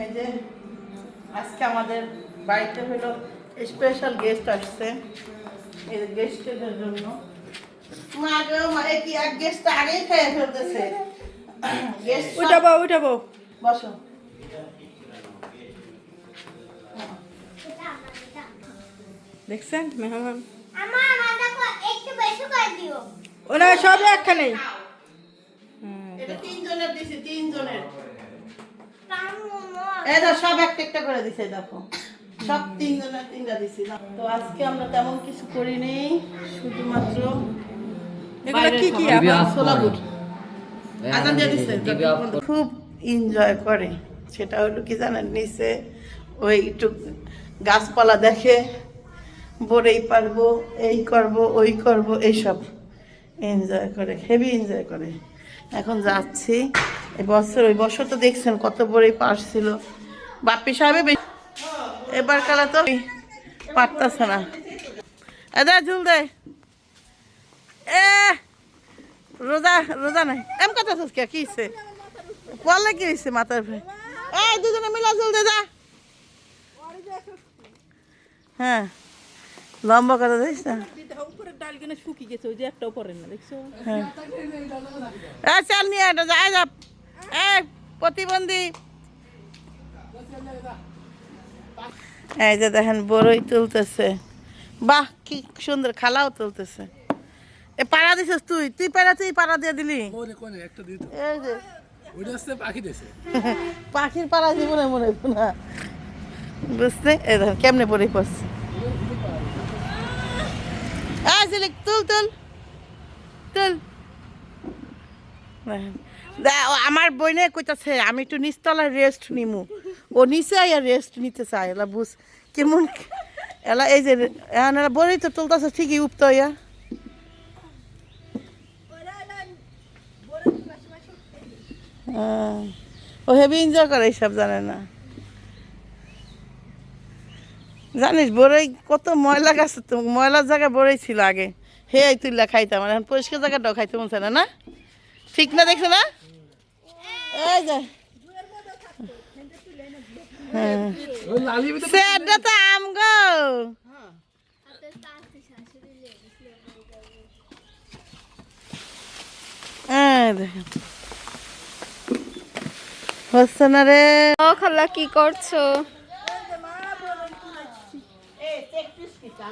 এই যে আজকে আমাদের বাড়িতে হলো স্পেশাল গেস্ট আসছে, এই গেস্টের জন্য। মা গো মা, কি এক গেস্ট আগেই খেয়ে ফেলতেছে। গেস্ট উঠাবো উঠাবো, বসো। দেখছেন মেহমান একটু বেশি করে দিও। ওরা সব একখানে। এটা তিনজনের দিছি, তিনজনের। মামা এটা সব একটা একটা করে দিছে, দেখো সব তিনজনের তিনটা দিছি। তো আজকে আমরা তেমন কিছু করিনি, শুধুমাত্র এগুলো কি কি বাইরের খাবার, আবার? ছোলা বুট আজান দিয়ে দিছে। খুব এনজয় করে, সেটা হলো কি জানেন, নিচে ওই একটু গাছপালা দেখে বড়েই পারবো, এই করব ওই করব, এইসব এনজয় করে, হেভি এনজয় করে। এখন যাচ্ছি এই বছর, ওই বছর তো দেখছেন কত বড়ই পারছিল বাপ্পি সাহেব, এবার কালে তো পারতাছে না। এদা ঝুল দে, এ রোজা রোজা নাই এম কথা কে কি হইছে, বললে কি হয়েছে মাথার ভাই, এই দুজনে মিলা ঝুল দে যা। হ্যাঁ লম্বা কথা দিস না। উপরের ডাল কিনে শুকিয়ে গেছে, ওই যে একটাও পরে না, দেখছো? হ্যাঁ চাল নিয়ে এটা যা যা, এই প্রতিবন্ধী। এই যে দেখেন বড়ই তুলতেছে, বাহ কি সুন্দর, খালাও তুলতেছে। এ পাড়া দিছিস তুই, তুই পাড়া দিয়ে দিলি। এই যে পাখির পাড়া জীবনে মনে না বুঝতে, এই দেখেন কেমনে পড়ে পড়ছে। তুল তুল তুল। আমার বইনে কইতাছে আমি একটু নিচতলায় রেস্ট নিমু, ও নিচে আইয়া রেস্ট নিতে চায়। এলা বুঝ কেমন, এলা এই যে এখন এলা বড়ই তো তুলতেছে ঠিকই উপত ইয়া। ও হেভি এনজয় করে এইসব, জানে না। জানিস বড়ই কত ময়লা গাছে, তো ময়লার জায়গায় বড়ই ছিল আগে, হে তুইলা খাইতাম, আর এখন পরিষ্কার জায়গাটাও খাইতে মন চায় না, না ঠিক না, দেখছো না? এই যে সেটা তো আম গো, হচ্ছে না রে। ও খালা কি করছো?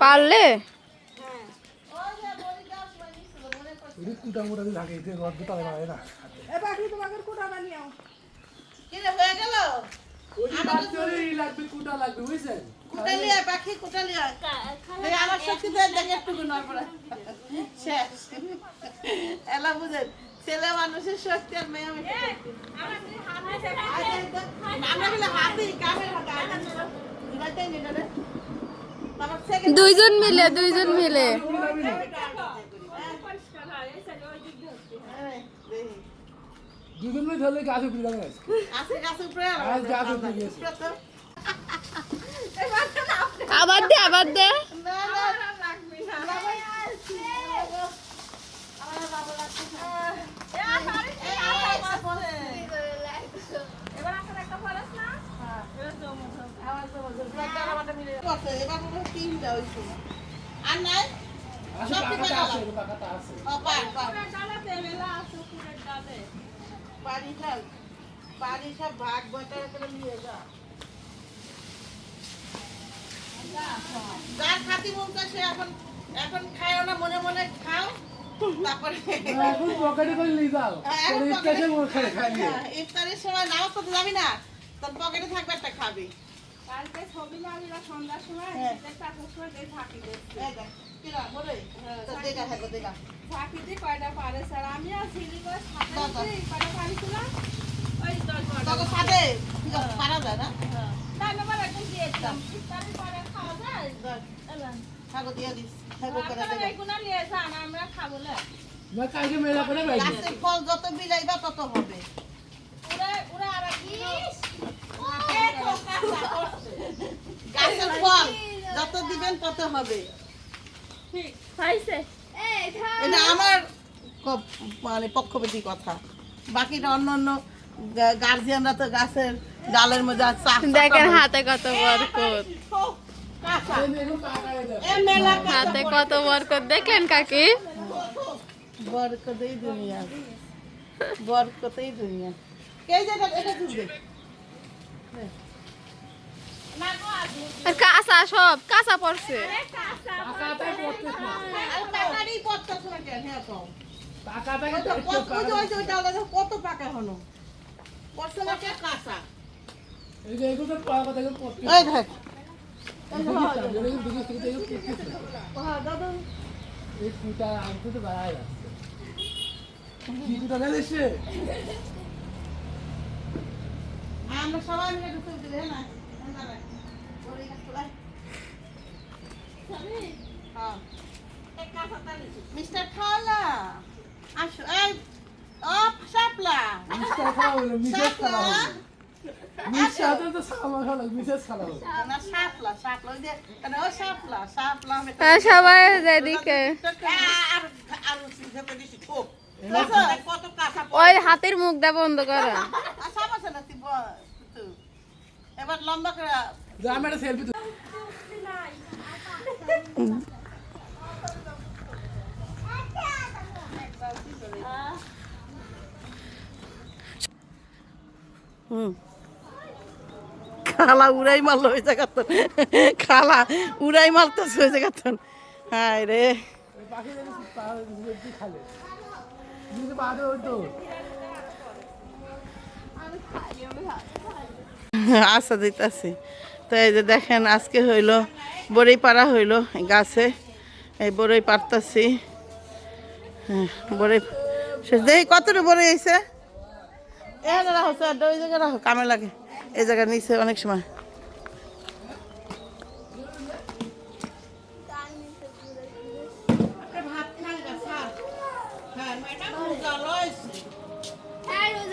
পারলে ছেলে মানুষের শক্তি আর মেয়ে দুইজন মিলে আবার দে আর নাই বাড়ি সব ভাগ বটার করে নিয়ে যা, যার খাতি বলতে সে এখন এখন খাও না, মনে মনে খাও, তারপরে ইফতারের সময় নামাজ পড়তে যাবি না, তোর পকেটে থাকবে একটা খাবি। কালকে ছবি লাগলো সন্ধ্যার সময়, চারটার সময় থাকি থাকিতে কয়টা পারে স্যার, আমি আর সিলি করে কয়টা পারিছিলাম, ওই 10-12 সাথে পারা যায় না, তাই নাম্বার একদম দিয়ে দিলাম, ইফতারের পরে খাওয়া যায়। ছাগল দিয়ে দিস, ছাগল করে আপনারা এগুলো নিয়ে যান, আমরা খাবো না। গাছের ফল যত বিলাইবা তত হবে। ওরা আর গাছের ফল যত দিবেন তত হবে। ঠিক হইছে, এটা আমার মানে পক্ষপাতী কথা, বাকিটা অন্য অন্য গার্জিয়ানরা তো গাছের ডালের মধ্যে আর চা দেখেন হাতে কত বরকত, কাঁচা। এ মেলা হাতে কত বরকত দেখলেন কাকি? বরকতেই দুনিয়া, বরকতেই দুনিয়া। কে যেটা এটা তুলবে? আর কাঁচা সব কাঁচা পড়ছে। কত পাকা হলো কাঁচা। এই দেখ আমরা সবাই মিলে ঢুকে দিলে না মিস্টার খাওয়ালা আসো এই ও শাপলা মিস্টার খাওয়া হলো মিসেস খাওয়া হলো মিস্টার তো সামা হলো মিসেস খাওয়া হলো না শাপলা শাপলা ওই যে ও শাপলা শাপলা হ্যাঁ সবাই এদিকে। আর আর সিধে দিছি ঠোক কত কাঁচা ওই হাতের মুখটা বন্ধ করা। আচ্ছা আছে না তুই এবার লম্বা করে যা আমি একটা সেলফি খালা উড়াই মারলো ওই জায়গাত খালা উড়াই মারতেছে ওই জায়গাত হায় রে পাখি দেখি খালে নিজে বাদে হতো আশা দিতেছি তো এই যে দেখেন আজকে হইলো বড়ই পাড়া হইলো গাছে এই বড়ই পারতাছি বড়ই শেষ দেখি কতটা বড়ই আইছে এখানে রাখো স্যার ওই জায়গায় রাখো কামে লাগে এই জায়গা নিচে অনেক সময়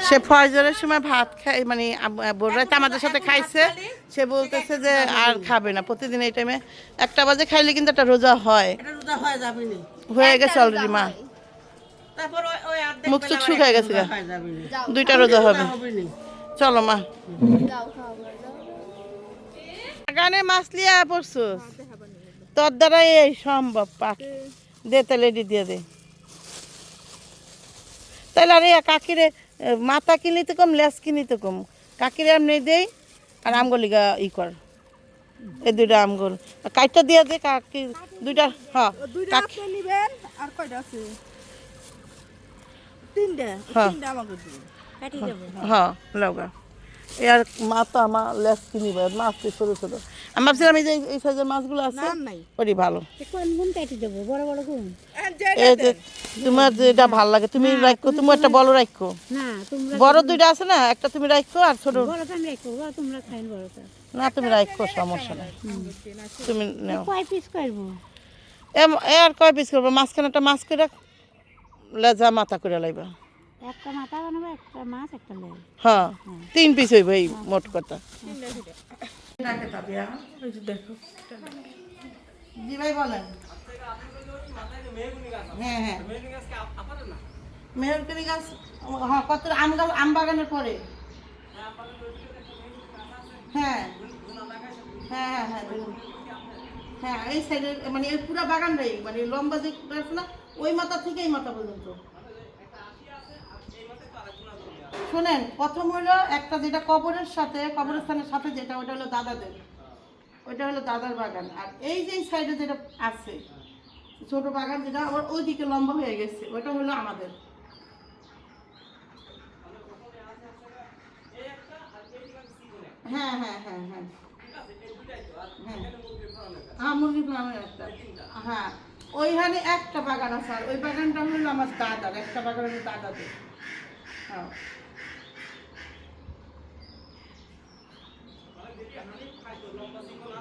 সে ফজরের সময় ভাত খায় মানে বোরাইতে আমাদের সাথে খাইছে সে বলতেছে যে আর খাবে না প্রতিদিন এই টাইমে 1টা বাজে খাইলে কিন্তু একটা রোজা হয় হয়ে গেছে অলরেডি মা মুখ চোখ শুকায় গেছে গা 2টা রোজা হবে চলো মা গানে মাছ লিয়া পড়ছস তোর দ্বারা এই সম্ভব পাক দে তাহলে দিয়ে দে তাহলে আরে কাকিরে মাথা কিনিতে কম লেস কিনিতে কম কাকিরে এমনি দেই আর আমগুলি গা ই কর এই 2টা আমগুল কাইটা দিয়ে দে কাকি 2টা হ্যাঁ কাকি নিবেন আর কয়টা আছে 3টা হ্যাঁ 3টা আমাকে দিবেন কাটি দেব হ্যাঁ লগা আর মাথা আমার লেস কিনিবে মাছ ছোটো ছোটো আমি ভাবছিলাম এই যে এই সাইজের মাছগুলো আছে ওটি ভালো কোন কোন কাটি দেব বড় বড় কোন এই যে তোমার যেটা ভালো লাগে তুমি রাখো তুমি একটা বড় রাখো না তোমরা বড় 2টা আছে না একটা তুমি রাখো আর ছোট বড়টা আমি রাখবো তোমরা খাইন বড়টা না তুমি রাখো সমস্যা নাই তুমি নাও কয় পিস করব এ আর কয় পিস করবো মাঝখানেটা মাছ করে লেজা মাথা করে লাইবা একটা মাথা বানাবো একটা মাছ একটা লেজ হ্যাঁ 3 পিস হইব এই মোট কথা দেখো জি ভাই বলেন হ্যাঁ হ্যাঁ মেহরকুনি গাছ হ্যাঁ কত আম গাছ আম বাগানের পরে হ্যাঁ হ্যাঁ হ্যাঁ হ্যাঁ হ্যাঁ এই সাইডে মানে এই পুরো বাগানটাই মানে লম্বা যে আছে না ওই মাথা থেকে এই মাথা পর্যন্ত শোনেন প্রথম হলো একটা যেটা কবরস্থানের সাথে যেটা ওটা হলো দাদাদের ওইটা হলো দাদার বাগান আর এই যে সাইডে যেটা আছে ছোট বাগান যেটা আবার ওইদিকে লম্বা হয়ে গেছে ওটা হলো আমাদের হ্যাঁ হ্যাঁ হ্যাঁ হ্যাঁ হ্যাঁ মুরগি ফার্মের একটা হ্যাঁ ওইখানে একটা বাগান আছে আর ওই বাগানটা হলো আমার দাদার একটা বাগান হলো দাদাদের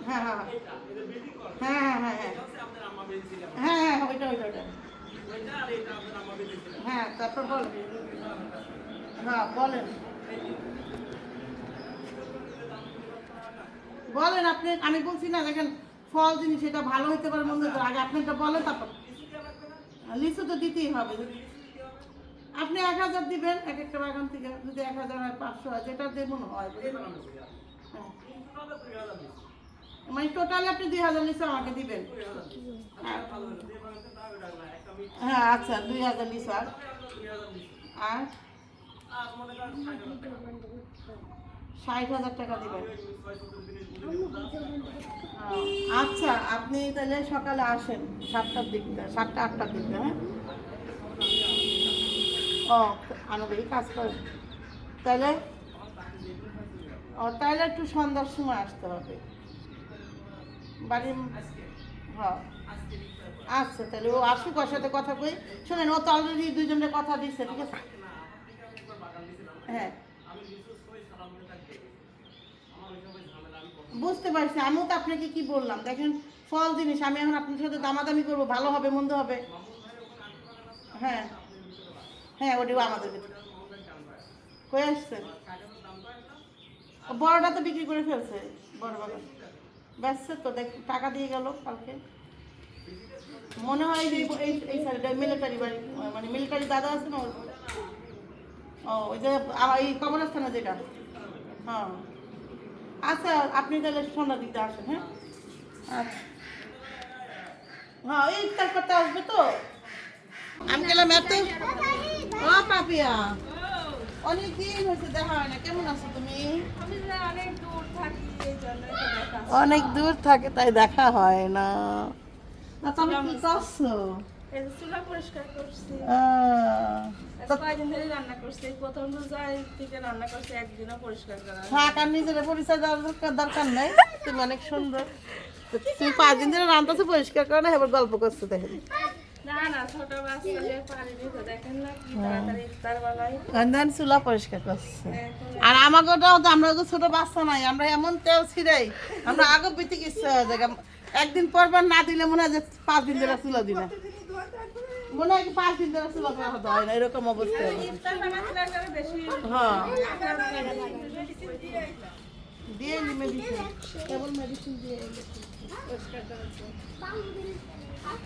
হ্যাঁ হ্যাঁ হ্যাঁ হ্যাঁ হ্যাঁ হ্যাঁ হ্যাঁ হ্যাঁ ওইটা ওইটা ওইটা হ্যাঁ তারপর বলেন হ্যাঁ বলেন বলেন আপনি আমি বলছি না দেখেন ফল জিনিস এটা ভালো হইতে পারে মন্দ হতে পারে আগে আপনি এটা বলেন তারপর লিচু তো দিতেই হবে আপনি 1000 দিবেন এক একটা বাগান থেকে, যদি 1000 হয় 500 হয়, যেটা যেমন হয় হ্যাঁ। মানে টোটালি আপনি 2000 নিচে আমাকে দিবেন। হ্যাঁ আচ্ছা 2000 নিচে আর 60,000 টাকা দিবেন। আচ্ছা আপনি তাহলে সকালে আসেন 7টার দিকে, 7টা 8টার দিকে। হ্যাঁ ও আনুবিক কাজ করেন তাহলে, তাহলে একটু সন্ধ্যার সময় আসতে হবে বাড়ি। হ্যাঁ আচ্ছা তাহলে ও আসুক, ওর সাথে কথা কই। শোনেন ও তো অলরেডি দুইজনের কথা দিচ্ছে, ঠিক আছে? হ্যাঁ বুঝতে পারছি, আমিও তো আপনাকে কি বললাম, দেখেন ফল জিনিস, আমি এখন আপনার সাথে দামাদামি করবো, ভালো হবে মন্দ হবে। হ্যাঁ হ্যাঁ ওটিও আমাদের ভিতরে কই আসছেন। বড়টা তো বিক্রি করে ফেলছে, বড় বাগান বেচছে তো, দেখ টাকা দিয়ে গেল কালকে মনে হয়। যে এই সাইডটা মিলিটারি বাড়ি, মানে মিলিটারি দাদা আছে না ওর। ও ওই যে আমার এই কবরস্থানে যেটা। হ্যাঁ আচ্ছা আপনি তাহলে সন্ধ্যা দিতে আসেন। হ্যাঁ আচ্ছা হ্যাঁ এই ইফতার করতে আসবে তো। আমি গেলাম এত। ও পাপিয়া অনেক দিন হয়েছে দেখা হয় না, কেমন আছো তুমি? আমি যে অনেক দূর থাকি এই জন্য তো দেখা। অনেক দূর থাকে তাই দেখা হয় না। না তুমি কি করছো? এই যে চুলা পরিষ্কার করছি। কয়েকদিন ধরে রান্না করছি, প্রথম রোজার থেকে রান্না করছি, একদিনও পরিষ্কার করা হয়নি। থাক আর নিজের পরিচয় দেওয়ার দরকার নাই, তুমি অনেক সুন্দর। তুমি 5 দিন ধরে রান্নাতে পরিষ্কার করো না, এবার গল্প করছো দেখেন। না না ছোট বাচ্চা হলে পারিনি তো, দেখেন না কি তাড়াতাড়ি ইফতার বানাই। গন্ধন চুলা পরিষ্কার করছে। আর আমাকেও তো, আমরা তো ছোট বাচ্চা নাই, আমরা এমন তেল ছিড়াই, আমরা আগে বিতে গেছে একদিন পর পর না দিলে মনে হয় যে 5 দিন ধরে চুলা দিনা, মনে হয় 5 দিন ধরে চুলা করা হতে হয় না, এরকম অবস্থা। ইফতার বানাতে লাগলে বেশি হ্যাঁ দিয়ে এলি মেডিসিন, কেবল মেডিসিন দিয়ে এলি পরিষ্কার করেছে।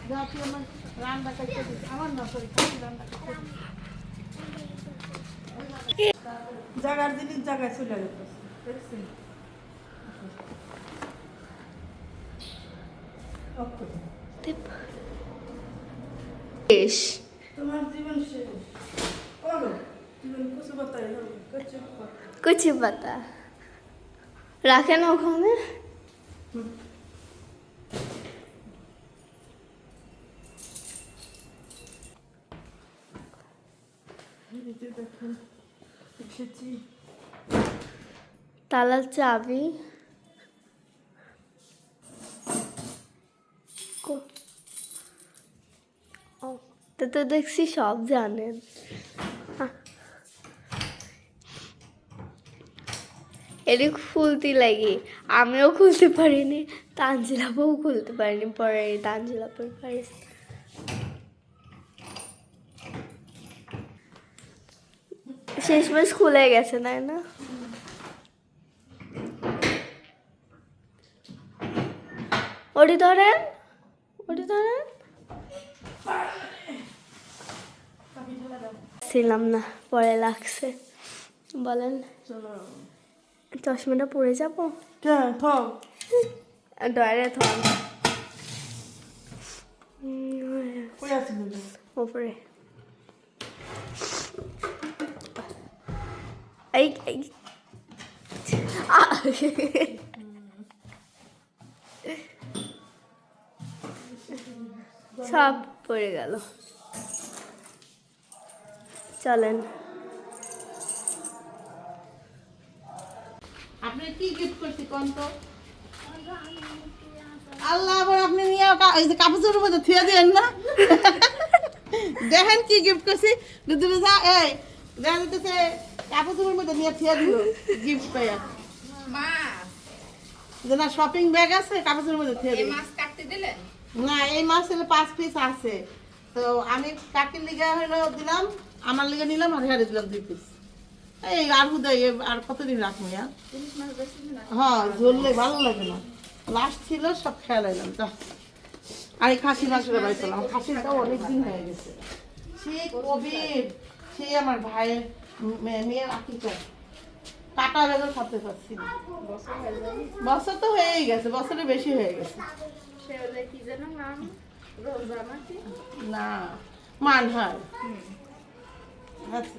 যা তুই আমার রান্না করতে দিস, আমার না সরি রান্না করতে জায়গার জিনিস জায়গায় চলে যেতে দেখছি। শেষ তোমার জীবন শেষ করো, জীবন কিছু বাতাই হবে কুচি পাতা রাখেন ওখানে। এসেছি তালার চাবি তো দেখছি সব জানেন। এটি খুলতে লাগে, আমিও খুলতে পারিনি, তানজিলাপও খুলতে পারিনি, পরে তানজিলাপের পারিস। শেষমেশ খুলে গেছে তাই না? ওটি ধরেন, ওটি ধরেন। ছিলাম না, পরে লাগছে। বলেন চশমাটা পরে যাবো? ডয়ারে থন উপরে। এই সব পড়ে গেল। চলেন। আপনি কি গিফট করছি কোন তো? আল্লাহ আবার আপনি নিয়ে এই যে কাপড়ের মধ্যে থুয়ে দেন না। দেখেন কি গিফট করছি, দুদুরে যা এই দেখা যাচ্ছে কাপড়ের মধ্যে নিয়ে থুয়ে দিল গিফট পাইয়া। মা যে না শপিং ব্যাগ আছে, কাপড়ের মধ্যে থুয়ে দিল। মাছ কাটতে দিলেন না এই মাছ হলো 5 পিস আছে, তো আমি কাকির লিগা হলো দিলাম, আমার লিগা নিলাম আর হেরে দিলাম 2 পিস। এই আর হুদাই আর কতদিন রাখবো? হ্যাঁ ঝরলে ভালো লাগে না, লাস্ট ছিল সব খেয়াল এলাম। আর এই খাসি মাংসটা পাইছিলাম, খাসিটাও অনেকদিন হয়ে গেছে, সে কোভিড সেই আমার ভাইয়ের মেয়ের আকিকা কাটা বেগুন খেতে পারছি না। বছর হয়ে যায়নি? বছর তো হয়েই গেছে, বছরে বেশি হয়ে গেছে। সে হলে কি যেন নাম, রোজা নাকি? না মান হয় আচ্ছা